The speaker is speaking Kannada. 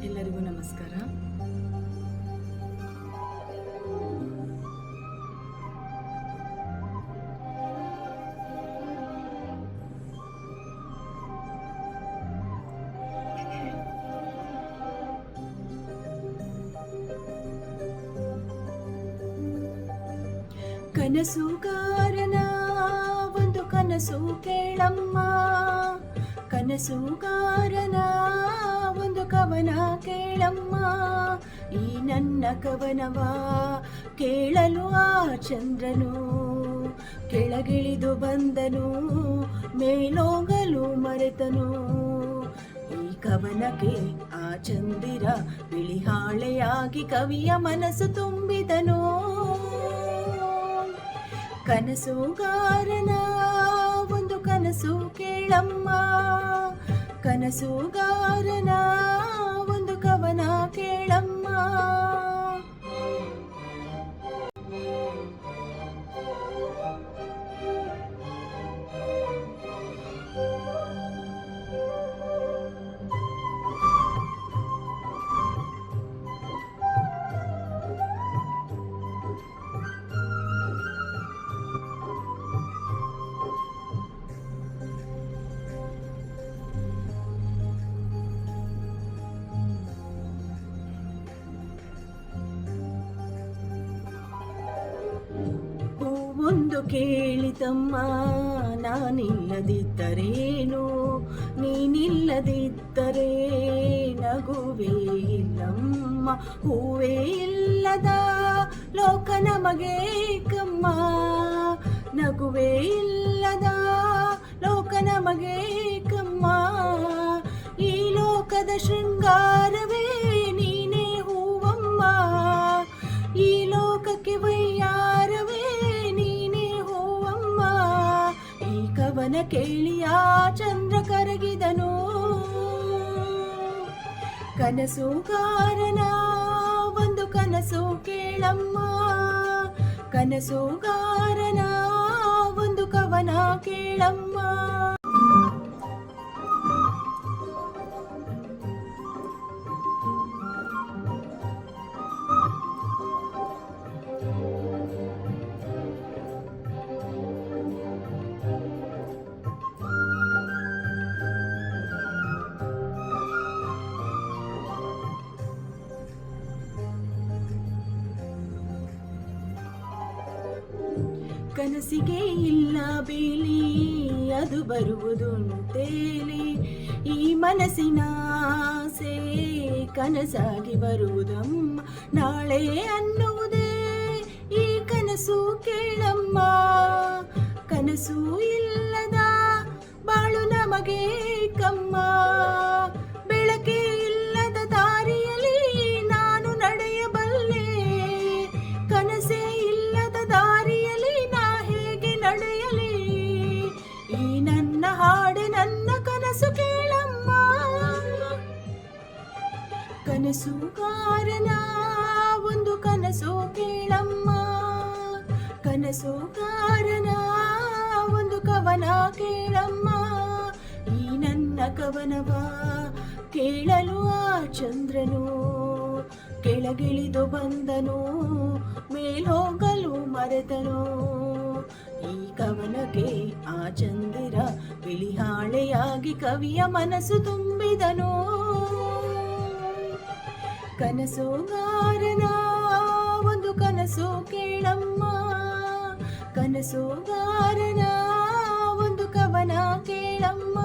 ಎಲ್ಲರಿಗೂ ನಮಸ್ಕಾರ. ಕನಸುಗಾರನ ಒಂದು ಕನಸು ಕೇಳಮ್ಮ, ಕನಸುಗಾರನ ಒಂದು ಕವನ ಕೇಳಮ್ಮ. ಈ ನನ್ನ ಕವನವ ಕೇಳಲು ಆ ಚಂದ್ರನು ಕೆಳಗಿಳಿದು ಬಂದನು, ಮೇಲೋಗಲು ಮರೆತನು. ಈ ಕವನಕ್ಕೆ ಆ ಚಂದಿರ ಬಿಳಿಹಾಳೆಯಾಗಿ ಕವಿಯ ಮನಸ್ಸು ತುಂಬಿದನು. ಕನಸುಗಾರನ ಒಂದು ಕನಸು ಕೇಳಮ್ಮ, ಕನಸುಗಾರನ ಒಂದು ಕವನ ಕೇಳಮ್ಮ. ಒಂದು ಕೇಳಿತಮ್ಮ, ನಾನಿಲ್ಲದಿದ್ದರೇನು, ನೀನಿಲ್ಲದಿದ್ದರೆ ನಗುವೇ ಇಲ್ಲಮ್ಮ. ಹೂವೇ ಇಲ್ಲದ ಲೋಕ ನಮಗೆ ಕಮ್ಮ, ನಗುವೇ ಇಲ್ಲದ ಲೋಕ ನಮಗೆ ಕಮ್ಮ. ಈ ಲೋಕದ ಶೃಂಗಾರವೇ ನೀನೇ ಹೂವಮ್ಮ, ಈ ಲೋಕಕ್ಕೆ ವೈಯಾರವೇ ಕವನ ಕೇಳಿಯ ಚಂದ್ರ ಕರಗಿದನು. ಕನಸುಗಾರನ ಒಂದು ಕನಸು ಕೇಳಮ್ಮ, ಕನಸುಗಾರನ ಒಂದು ಕವನ ಕೇಳಮ್ಮ. ಕನಸಿಗೆ ಇಲ್ಲ ಬೇಲಿ, ಅದು ಬರುವುದುಂಟೇಲಿ. ಈ ಮನಸ್ಸಿನ ಆಸೆ ಕನಸಾಗಿ ಬರುವುದಮ್ಮ, ನಾಳೆ ಅನ್ನುವುದೇ ಈ ಕನಸು ಕೇಳಮ್ಮ. ಕನಸು ಇಲ್ಲದ ಬಾಳು ನಮಗೆ ಕಮ್ಮ, ಬೆಳಕೆ ಇಲ್ಲದ ದಾರಿಯಲ್ಲಿ ನಾನು ನಡೆಯಬಲ್ಲೆ. ಕನಸೇ ಇಲ್ಲದ ದಾರಿಯಲ್ಲಿ ನಡೆಯಲಿ, ಈ ನನ್ನ ಹಾಡೆ ನನ್ನ ಕನಸು ಕೇಳಮ್ಮ. ಕನಸುಗಾರನ ಒಂದು ಕನಸು ಕೇಳಮ್ಮ, ಕನಸುಗಾರನ ಒಂದು ಕವನ ಕೇಳಮ್ಮ. ಈ ನನ್ನ ಕವನವ ಕೇಳಲು ಆ ಚಂದ್ರನು ಕೆಳಗಿಳಿದು ಬಂದನು, ಮೇಲ್ಹೋಗಲು ಮರೆತನು. ಈ ಕವನಕ್ಕೆ ಆ ಚಂದಿರ ಬಿಳಿಹಾಳೆಯಾಗಿ ಕವಿಯ ಮನಸ್ಸು ತುಂಬಿದನು. ಕನಸುಗಾರನ ಒಂದು ಕನಸು ಕೇಳಮ್ಮ, ಕನಸುಗಾರನ ಒಂದು ಕವನ ಕೇಳಮ್ಮ.